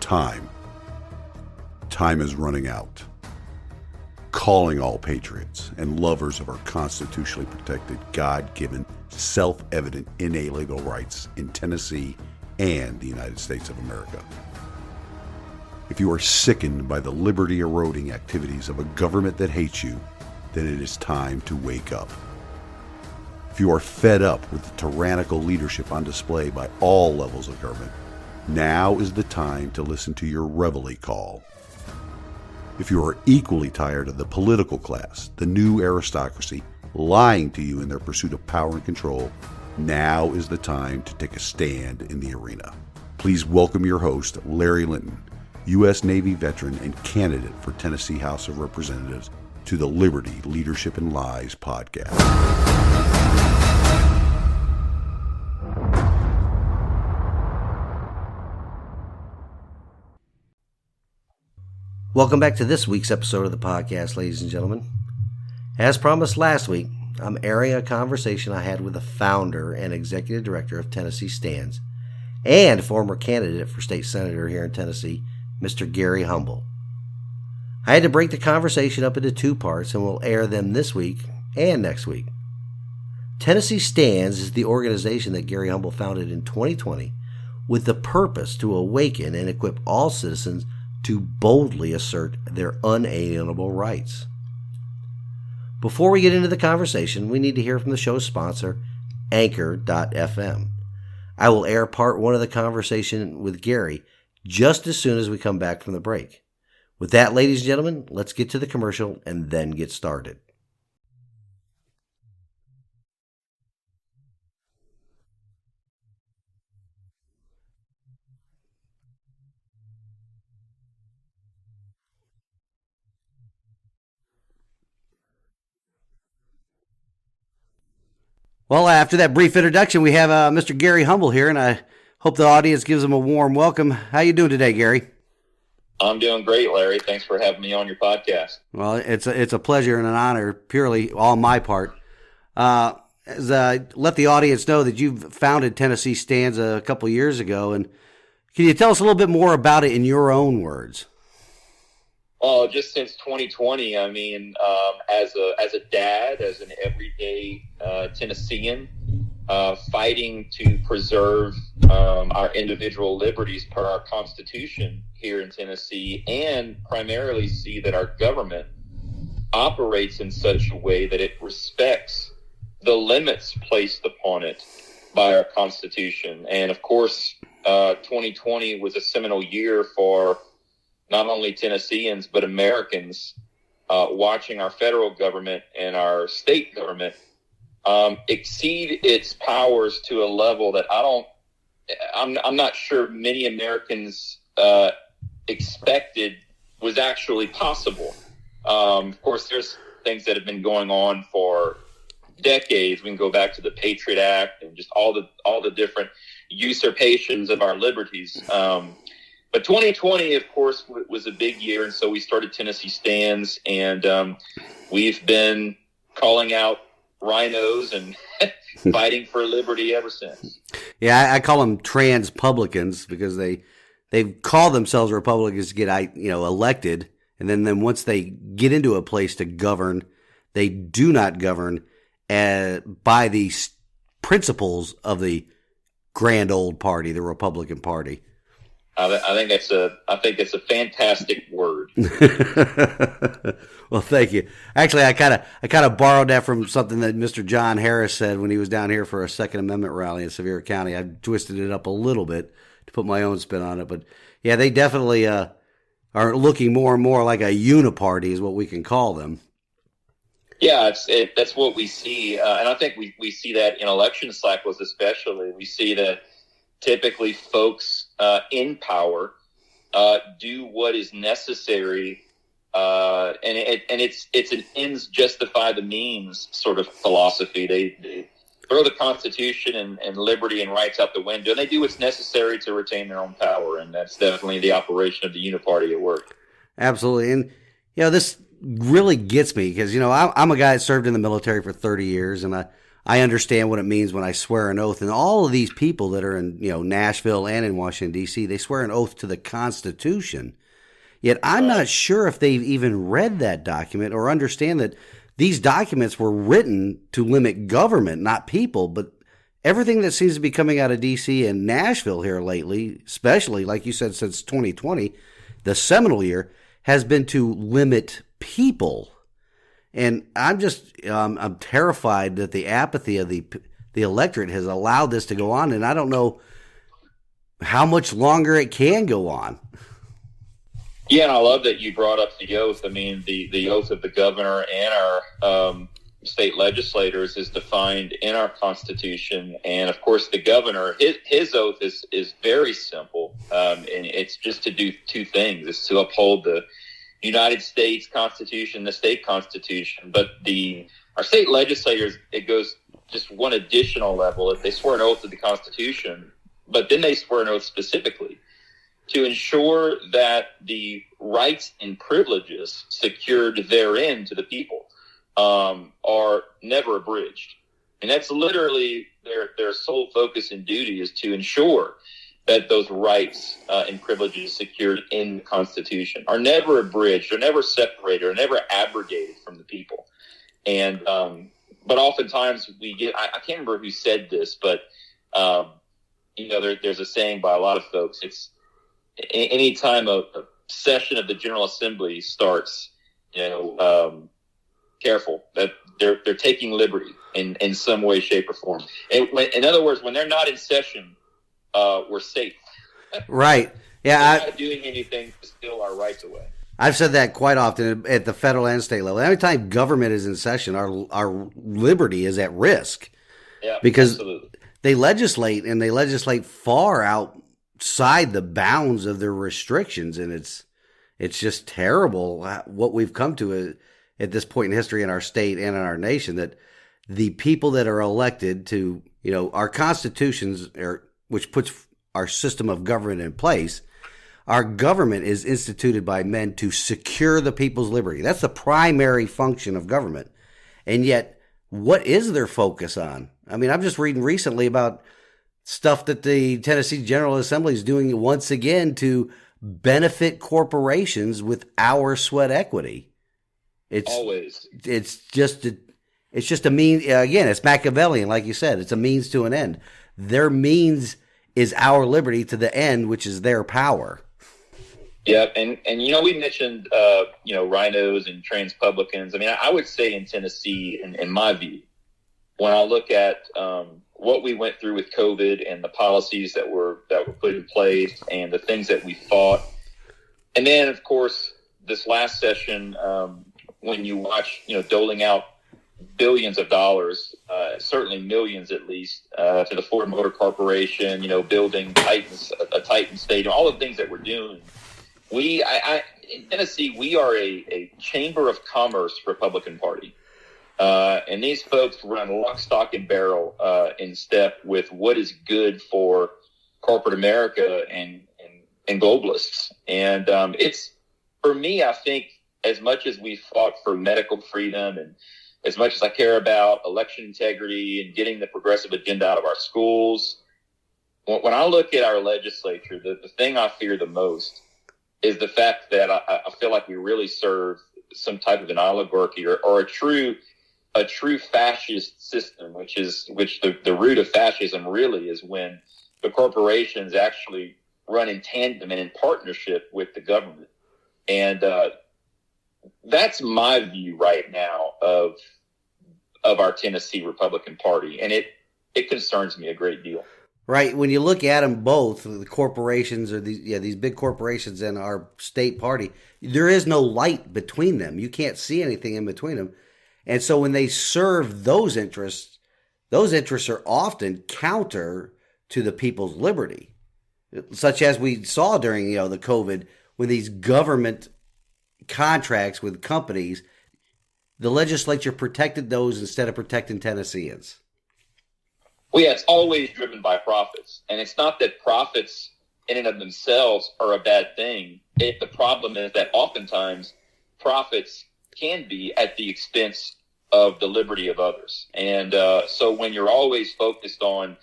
Time is running out. Calling all patriots and lovers of our constitutionally protected, God-given, self-evident, inalienable rights in Tennessee and the United States of America. If you are sickened by the liberty-eroding activities of a government that hates you, then it is time to wake up. If you are fed up with the tyrannical leadership on display by all levels of government, now is the time to listen to your reveille call. If you are equally tired of the political class, the new aristocracy, lying to you in their pursuit of power and control, now is the time to take a stand in the arena. Please welcome your host, Larry Linton, U.S. Navy veteran and candidate for Tennessee House of Representatives, to the Liberty, Leadership, and Lies podcast. Welcome back to this week's episode of the podcast, ladies and gentlemen. As promised last week, I'm airing a conversation I had with the founder and executive director of Tennessee Stands and former candidate for state senator here in Tennessee, Mr. Gary Humble. I had to break the conversation up into two parts, and we'll air them this week and next week. Tennessee Stands is the organization that Gary Humble founded in 2020 with the purpose to awaken and equip all citizens to boldly assert their unalienable rights. Before we get into the conversation, we need to hear from the show's sponsor, Anchor.fm. I will air part one of the conversation with Gary just as soon as we come back from the break. With that, ladies and gentlemen, let's get to the commercial and then get started. Well, after that brief introduction, we have Mr. Gary Humble here, and I hope the audience gives him a warm welcome. How you doing today, Gary? I'm doing great, Larry. Thanks for having me on your podcast. Well, it's a pleasure and an honor, purely on my part. Let the audience know that you've founded Tennessee Stands a couple years ago, and can you tell us a little bit more about it in your own words? Oh, just since 2020, I mean, as a dad, as an everyday Tennessean, fighting to preserve our individual liberties per our Constitution here in Tennessee, and primarily see that our government operates in such a way that it respects the limits placed upon it by our Constitution. And of course, 2020 was a seminal year for not only Tennesseans, but Americans, watching our federal government and our state government exceed its powers to a level that I'm not sure many Americans expected was actually possible. Of course, there's things that have been going on for decades. We can go back to the Patriot Act and just all the different usurpations of our liberties. But 2020, of course, was a big year, and so we started Tennessee Stands, and we've been calling out rhinos and fighting for liberty ever since. Yeah, I call them trans-publicans because they call themselves Republicans to get elected, and then once they get into a place to govern, they do not govern by the principles of the grand old party, the Republican Party. I think it's a fantastic word. Well, thank you. Actually, I kind of borrowed that from something that Mr. John Harris said when he was down here for a Second Amendment rally in Sevier County. I twisted it up a little bit to put my own spin on it, but yeah, they definitely are looking more and more like a uniparty, is what we can call them. Yeah, that's what we see, and I think we see that in election cycles especially. We see that typically folks in power do what is necessary, and it's an ends justify the means sort of philosophy. They throw the Constitution and liberty and rights out the window, and they do what's necessary to retain their own power, and that's definitely the operation of the uniparty at work. Absolutely, and this really gets me because I'm a guy that served in the military for 30 years, and I understand what it means when I swear an oath. And all of these people that are in, Nashville and in Washington, D.C., they swear an oath to the Constitution. Yet I'm not sure if they've even read that document or understand that these documents were written to limit government, not people. But everything that seems to be coming out of D.C. and Nashville here lately, especially, like you said, since 2020, the seminal year, has been to limit people. And I'm just, I'm terrified that the apathy of the electorate has allowed this to go on, and I don't know how much longer it can go on. Yeah, and I love that you brought up the oath. I mean, the oath of the governor and our state legislators is defined in our Constitution, and of course, the governor, his oath is very simple, and it's just to do two things: it's to uphold the United States Constitution, the state constitution. But our state legislators, it goes just one additional level. If they swear an oath to the Constitution, but then they swear an oath specifically to ensure that the rights and privileges secured therein to the people are never abridged. And that's literally their sole focus and duty, is to ensure that those rights and privileges secured in the Constitution are never abridged, or never separated, or never abrogated from the people. And but oftentimes we get, I can't remember who said this, but there's a saying by a lot of folks. It's any time a session of the General Assembly starts, careful that they're taking liberty in some way, shape, or form. And in other words, when they're not in session, we're safe. Right. Yeah. We're not doing anything to steal our rights away. I've said that quite often at the federal and state level. Every time government is in session, our liberty is at risk. Yeah, because absolutely. They legislate far outside the bounds of their restrictions, and it's just terrible what we've come to at this point in history in our state and in our nation, that the people that are elected to, our constitutions, which puts our system of government in place, our government is instituted by men to secure the people's liberty. That's the primary function of government. And yet, what is their focus on? I mean, I'm just reading recently about stuff that the Tennessee General Assembly is doing once again to benefit corporations with our sweat equity. It's just a mean, again, it's Machiavellian, like you said. It's a means to an end. Their means is our liberty to the end, which is their power. Yeah, and we mentioned rhinos and transpublicans. I mean, I would say in Tennessee, in my view, when I look at what we went through with COVID and the policies that were put in place and the things that we fought, and then of course this last session, when you watch doling out billions of dollars, certainly millions at least, to the Ford Motor Corporation, building a Titan Stadium, all the things that we're doing. In Tennessee, we are a Chamber of Commerce Republican Party. And these folks run lock, stock, and barrel in step with what is good for corporate America and globalists. And it's, for me, I think, as much as we fought for medical freedom and as much as I care about election integrity and getting the progressive agenda out of our schools, when I look at our legislature, the thing I fear the most is the fact that I feel like we really serve some type of an oligarchy or a true fascist system, which the root of fascism really is when the corporations actually run in tandem and in partnership with the government. And that's my view right now of our Tennessee Republican Party, and it concerns me a great deal. Right. When you look at them both, the corporations or these big corporations and our state party, there is no light between them. You can't see anything in between them. And so when they serve those interests are often counter to the people's liberty, such as we saw during, the COVID, when these government contracts with companies, the legislature protected those instead of protecting Tennesseans. Well, yeah, it's always driven by profits. And it's not that profits in and of themselves are a bad thing. The problem is that oftentimes profits can be at the expense of the liberty of others. And so when you're always focused on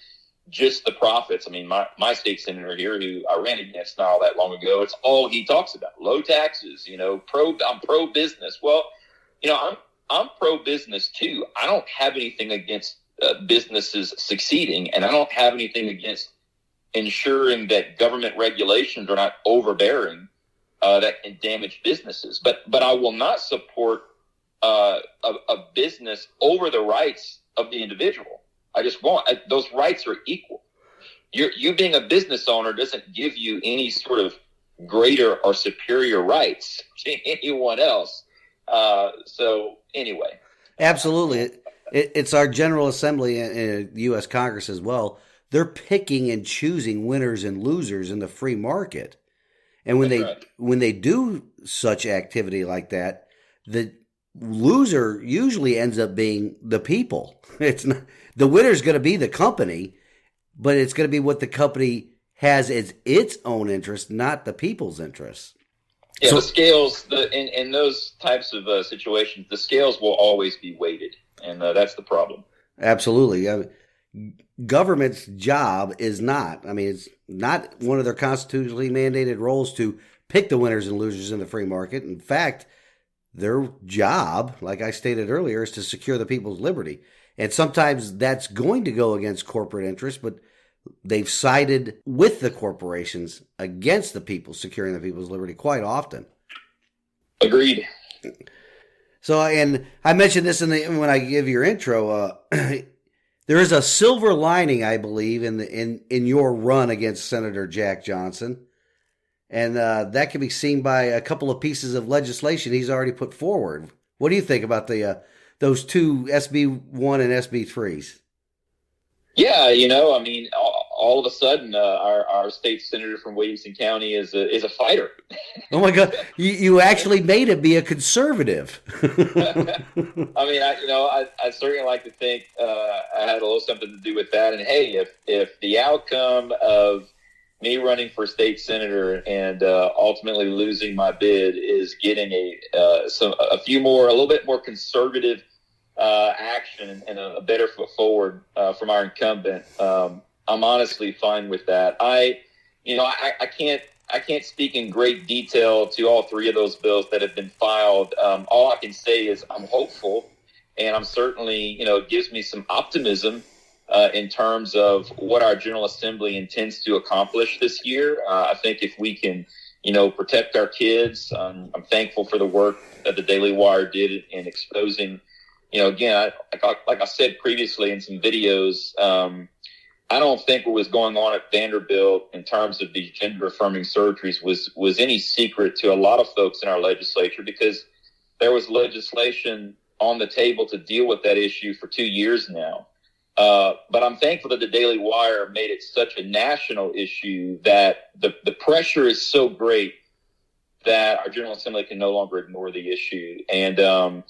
just the profits, I mean, my state senator here, who I ran against not all that long ago, it's all he talks about: low taxes. I'm pro business. Well, I'm pro business too. I don't have anything against businesses succeeding, and I don't have anything against ensuring that government regulations are not overbearing that can damage businesses. But I will not support a business over the rights of the individual. I just won't. Those rights are equal. You being a business owner doesn't give you any sort of greater or superior rights to anyone else. So anyway. Absolutely. It's our General Assembly and U.S. Congress as well. They're picking and choosing winners and losers in the free market. And when they do such activity like that, the loser usually ends up being the people. It's not, the winner's going to be the company, but it's going to be what the company has as its own interest, not the people's interests. Yeah, so, the scales in those types of situations, the scales will always be weighted, and that's the problem. Absolutely. Government's job is not. I mean, it's not one of their constitutionally mandated roles to pick the winners and losers in the free market. In fact, their job, like I stated earlier, is to secure the people's liberty. And sometimes that's going to go against corporate interests, but they've sided with the corporations against the people, securing the people's liberty quite often. Agreed. So, and I mentioned this when I give your intro, there is a silver lining, I believe, in your run against Senator Jack Johnson. And that can be seen by a couple of pieces of legislation he's already put forward. What do you think about those two SB 1 and SB 3s? Yeah, I mean, all of a sudden, our state senator from Williamson County is a fighter. Oh my God! You actually made it be a conservative. I mean, I certainly like to think I had a little something to do with that. And hey, if the outcome of me running for state senator and ultimately losing my bid is getting a little bit more conservative action and a better foot forward from our incumbent, I'm honestly fine with that. I can't speak in great detail to all three of those bills that have been filed. All I can say is I'm hopeful, and I'm certainly, it gives me some optimism in terms of what our General Assembly intends to accomplish this year. I think if we can, protect our kids, I'm thankful for the work that the Daily Wire did in exposing. Again, like I said previously in some videos, I don't think what was going on at Vanderbilt in terms of these gender-affirming surgeries was any secret to a lot of folks in our legislature, because there was legislation on the table to deal with that issue for 2 years now. But I'm thankful that the Daily Wire made it such a national issue that the pressure is so great that our General Assembly can no longer ignore the issue. And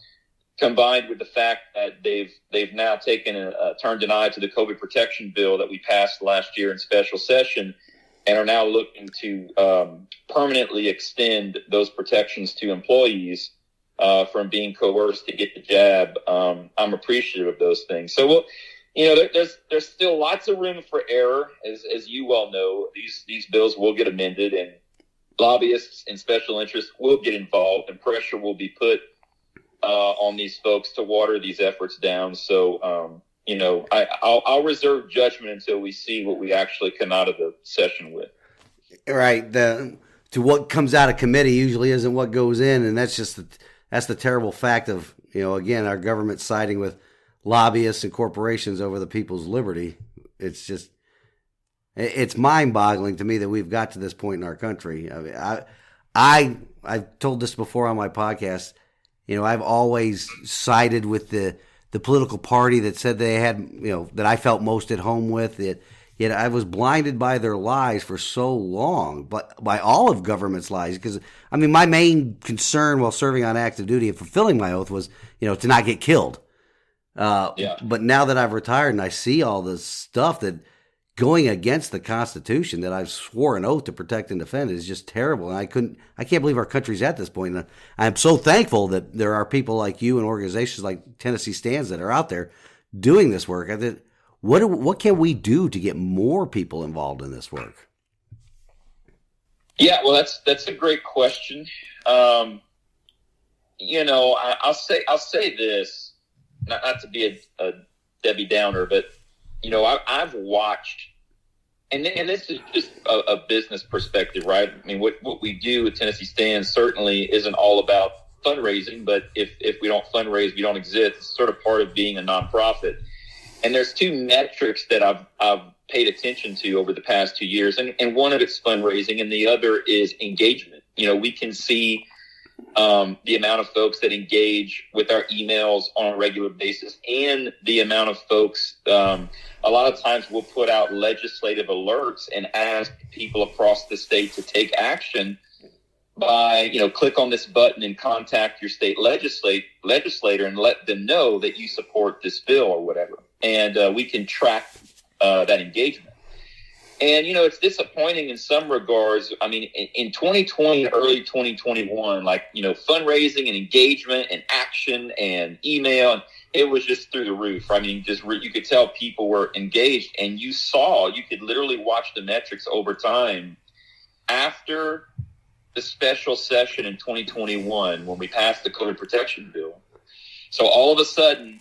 combined with the fact that they've now turned an eye to the COVID protection bill that we passed last year in special session, and are now looking to permanently extend those protections to employees from being coerced to get the jab. I'm appreciative of those things. So there's still lots of room for error, as you well know. These bills will get amended, and lobbyists and special interests will get involved, and pressure will be put on these folks to water these efforts down. So, I'll reserve judgment until we see what we actually come out of the session with. Right. To what comes out of committee usually isn't what goes in, and that's the terrible fact of, again, our government siding with lobbyists and corporations over the people's liberty. It's mind-boggling to me that we've got to this point in our country. I mean, I've told this before on my podcast. I've always sided with the political party that said they had, that I felt most at home with. Yet I was blinded by their lies for so long, but by all of government's lies. Because, I mean, my main concern while serving on active duty and fulfilling my oath was, to not get killed. But now that I've retired and I see all this stuff that going against the Constitution that I've swore an oath to protect and defend is just terrible. And I can't believe our country's at this point. And I'm so thankful that there are people like you and organizations like Tennessee Stands that are out there doing this work. What can we do to get more people involved in this work? Yeah, well, that's a great question. I'll say this, not to be a Debbie Downer, but I've watched, and this is just a business perspective, right? I mean, what we do at Tennessee Stands certainly isn't all about fundraising, but if we don't fundraise, we don't exist. It's sort of part of being a nonprofit. And there's two metrics that I've paid attention to over the past 2 years, and one of it's fundraising, and the other is engagement. We can see the amount of folks that engage with our emails on a regular basis, and the amount of folks. A lot of times we'll put out legislative alerts and ask people across the state to take action by, click on this button and contact your state legislator and let them know that you support this bill or whatever. And we can track that engagement. And, it's disappointing in some regards. I mean, in 2020, early 2021, fundraising and engagement and action and email, and it was just through the roof. I mean, you could tell people were engaged, and you could literally watch the metrics over time. After the special session in 2021, when we passed the COVID protection bill, so all of a sudden,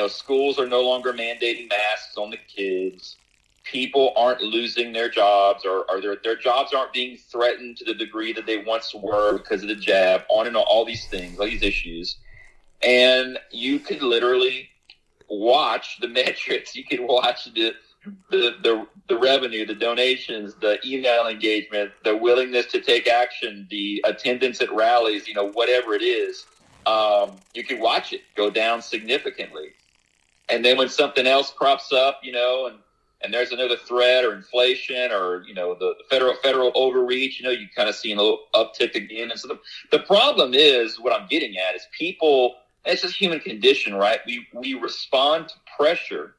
schools are no longer mandating masks on the kids. People aren't losing their jobs, or their jobs aren't being threatened to the degree that they once were because of the jab, on and on, all these things, all these issues. And you could literally watch the metrics. You could watch the revenue, the donations, the email engagement, the willingness to take action, the attendance at rallies, whatever it is. You could watch it go down significantly. And then when something else crops up, and there's another threat or inflation or, the federal overreach, you kind of see a little uptick again. And so the problem is, what I'm getting at is people, it's just human condition, right? We respond to pressure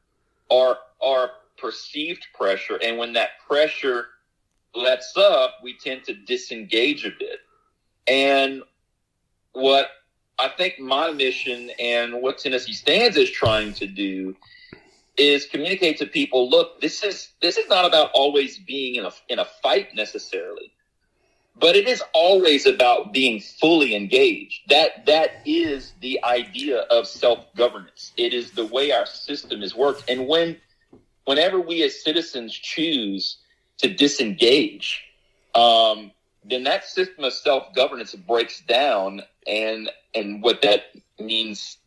or perceived pressure. And when that pressure lets up, we tend to disengage a bit. And what I think my mission and what Tennessee Stands is trying to do is communicate to people, look, this is not about always being in a fight necessarily, but it is always about being fully engaged. That is the idea of self-governance. It is the way our system is worked. And whenever we as citizens choose to disengage, then that system of self-governance breaks down. And what that means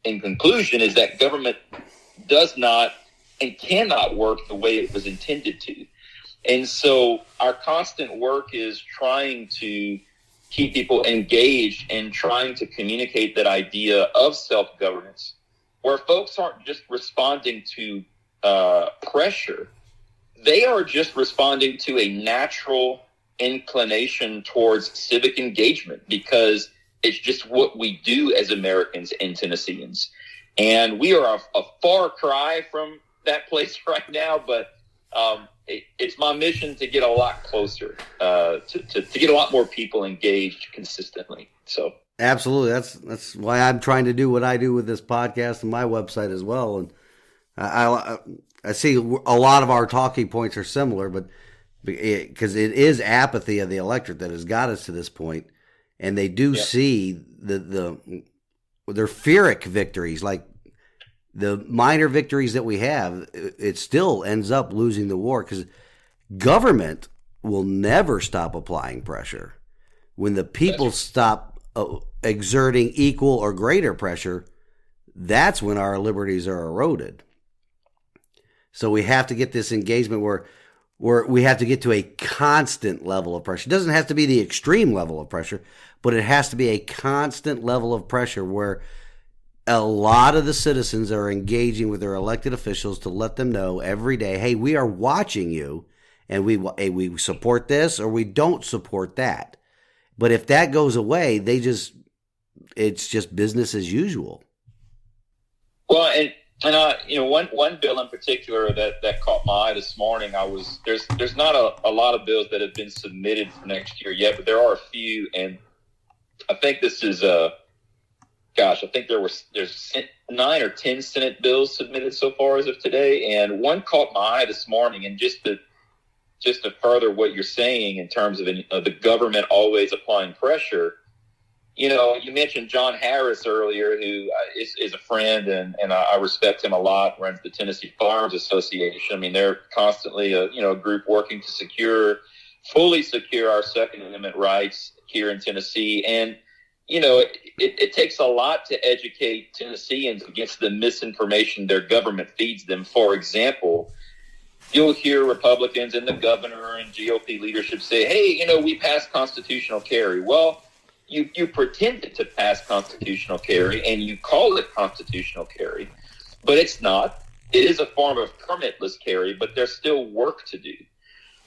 in conclusion is that government does not and cannot work the way it was intended to. And so our constant work is trying to keep people engaged and trying to communicate that idea of self-governance, where folks aren't just responding to pressure. They are just responding to a natural inclination towards civic engagement, because it's just what we do as Americans and Tennesseans. And we are a far cry from that place right now, but it's my mission to get a lot closer, to get a lot more people engaged consistently. So absolutely, that's why I'm trying to do what I do with this podcast and my website as well. And I see a lot of our talking points are similar, but because it is apathy of the electorate that has got us to this point, and they do see their Pyrrhic victories, like the minor victories that we have, it still ends up losing the war, because government will never stop applying pressure. When the people stop exerting equal or greater pressure, that's when our liberties are eroded. So we have to get this engagement where we have to get to a constant level of pressure. It doesn't have to be the extreme level of pressure, but it has to be a constant level of pressure where a lot of the citizens are engaging with their elected officials to let them know every day, hey, we are watching you, and we support this or we don't support that. But if that goes away, it's just business as usual. Well, And one bill in particular that caught my eye this morning. There's not a lot of bills that have been submitted for next year yet, but there are a few, and I think this is I think there's 9 or 10 Senate bills submitted so far as of today, and one caught my eye this morning. And just to further what you're saying in terms of the government always applying pressure. You mentioned John Harris earlier, who is a friend, and I respect him a lot, runs the Tennessee Farms Association. I mean, they're constantly a group working to fully secure our Second Amendment rights here in Tennessee. And, it takes a lot to educate Tennesseans against the misinformation their government feeds them. For example, you'll hear Republicans and the governor and GOP leadership say, hey, we passed constitutional carry. Well, you pretended to pass constitutional carry and you call it constitutional carry, but it's not. It is a form of permitless carry, but there's still work to do.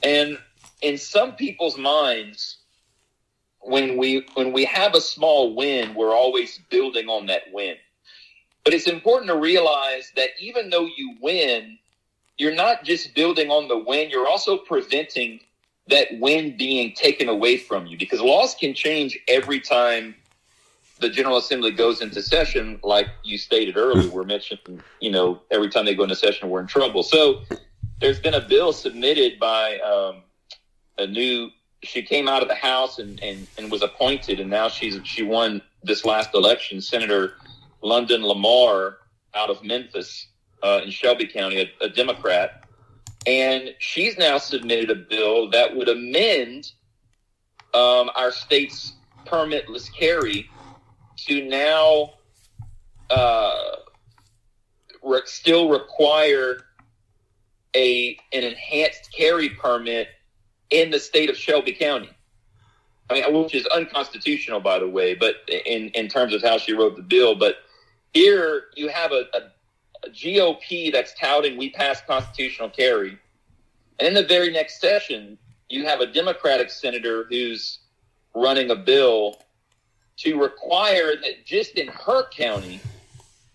And in some people's minds, when we have a small win, we're always building on that win. But it's important to realize that even though you win, you're not just building on the win, you're also preventing that win being taken away from you, because laws can change every time the General Assembly goes into session. Like you stated earlier, we're mentioning, every time they go into session, we're in trouble. So there's been a bill submitted by she came out of the House and was appointed, and now she won this last election, Senator London Lamar out of Memphis in Shelby County, a Democrat. And she's now submitted a bill that would amend our state's permitless carry to now still require an enhanced carry permit in the state of Shelby County. I mean, which is unconstitutional, by the way, but in terms of how she wrote the bill. But here you have a GOP that's touting we passed constitutional carry. And in the very next session, you have a Democratic senator who's running a bill to require that just in her county,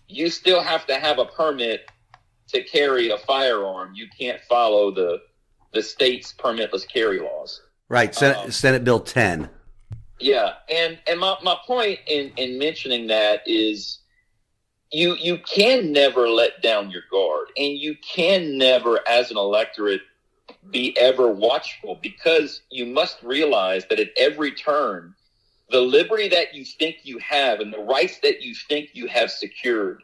you still have to have a permit to carry a firearm. You can't follow the state's permitless carry laws. Right, Senate Bill 10. Yeah, and my point in mentioning that is you can never let down your guard, and you can never, as an electorate, be ever watchful, because you must realize that at every turn, the liberty that you think you have and the rights that you think you have secured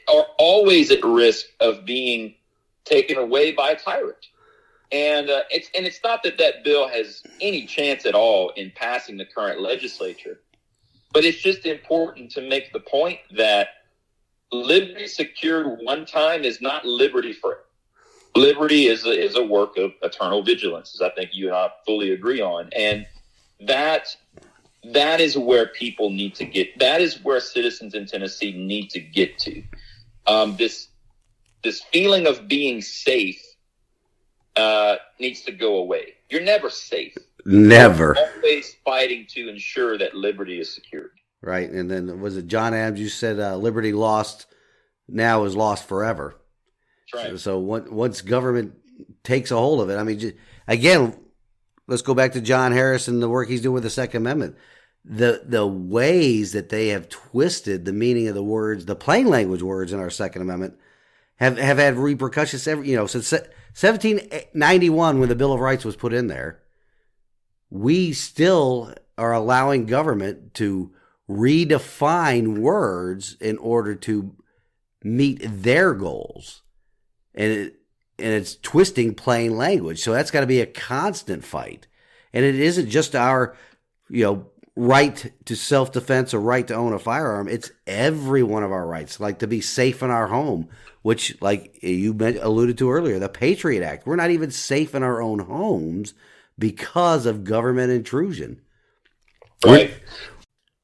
are always at risk of being taken away by a tyrant. And it's not that bill has any chance at all in passing the current legislature, but it's just important to make the point that liberty secured one time is not liberty forever. Liberty is a work of eternal vigilance, as I think you and I fully agree on. And that is where people need to get. That is where citizens in Tennessee need to get to. This feeling of being safe needs to go away. You're never safe. Never. You're always fighting to ensure that liberty is secured. Right. And then was it John Adams? You said liberty lost now is lost forever. That's right. So once government takes a hold of it, I mean, again, let's go back to John Harris and the work he's doing with the Second Amendment. The ways that they have twisted the meaning of the words, the plain language words in our Second Amendment, have had repercussions since 1791, when the Bill of Rights was put in there. We still are allowing government to redefine words in order to meet their goals. And it's twisting plain language. So that's got to be a constant fight. And it isn't just our, right to self-defense or right to own a firearm. It's every one of our rights, like to be safe in our home, which, like you alluded to earlier, the Patriot Act. We're not even safe in our own homes because of government intrusion. Right.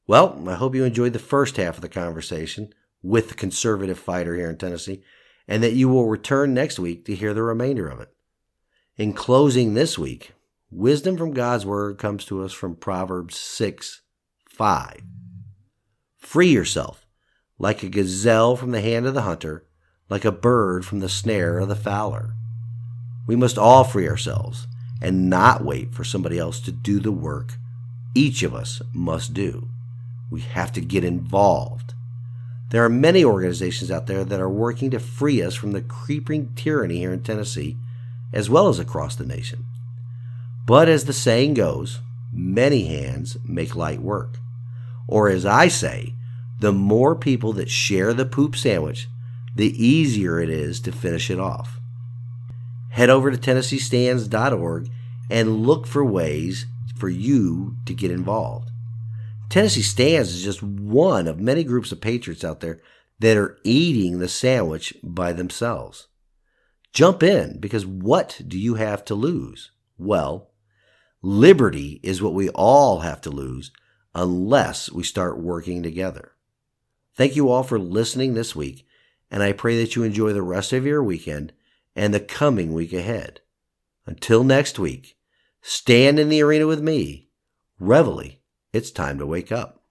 Well, I hope you enjoyed the first half of the conversation with the conservative fighter here in Tennessee, and that you will return next week to hear the remainder of it. In closing this week, wisdom from God's Word comes to us from Proverbs 6:5. Free yourself. like a gazelle from the hand of the hunter, like a bird from the snare of the fowler. We must all free ourselves and not wait for somebody else to do the work each of us must do. We have to get involved. There are many organizations out there that are working to free us from the creeping tyranny here in Tennessee, as well as across the nation. But as the saying goes, many hands make light work. Or as I say, the more people that share the poop sandwich, the easier it is to finish it off. Head over to TennesseeStands.org and look for ways for you to get involved. Tennessee Stands is just one of many groups of patriots out there that are eating the sandwich by themselves. Jump in, because what do you have to lose? Well, liberty is what we all have to lose unless we start working together. Thank you all for listening this week, and I pray that you enjoy the rest of your weekend and the coming week ahead. Until next week, stand in the arena with me. Reveille, it's time to wake up.